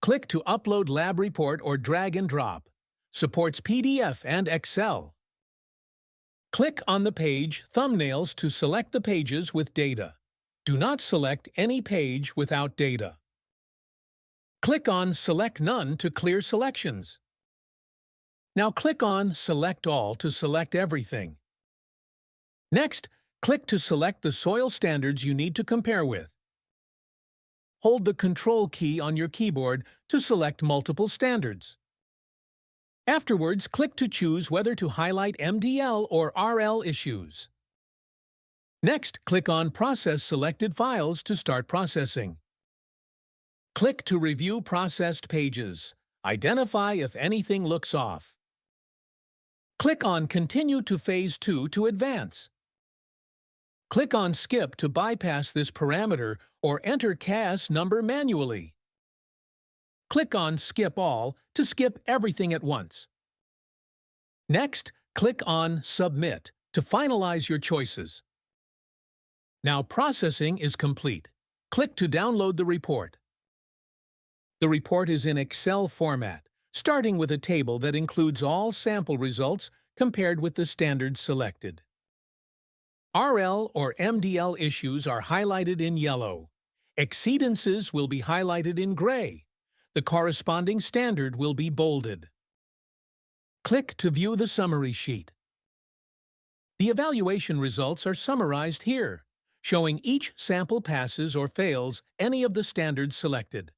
Click to upload lab report or drag and drop. Supports PDF and Excel. Click on the page Thumbnails to select the pages with data. Do not select any page without data. Click on Select None to clear selections. Now click on Select All to select everything. Next, click to select the soil standards you need to compare with. Hold the Control key on your keyboard to select multiple standards. Afterwards, click to choose whether to highlight MDL or RL issues. Next, click on Process Selected Files to start processing. Click to review processed pages. Identify if anything looks off. Click on Continue to Phase 2 to advance. Click on Skip to bypass this parameter or enter CAS number manually. Click on Skip All to skip everything at once. Next, click on Submit to finalize your choices. Now processing is complete. Click to download the report. The report is in Excel format, starting with a table that includes all sample results compared with the standards selected. RL or MDL issues are highlighted in yellow. Exceedances will be highlighted in gray. The corresponding standard will be bolded. Click to view the summary sheet. The evaluation results are summarized here, showing each sample passes or fails any of the standards selected.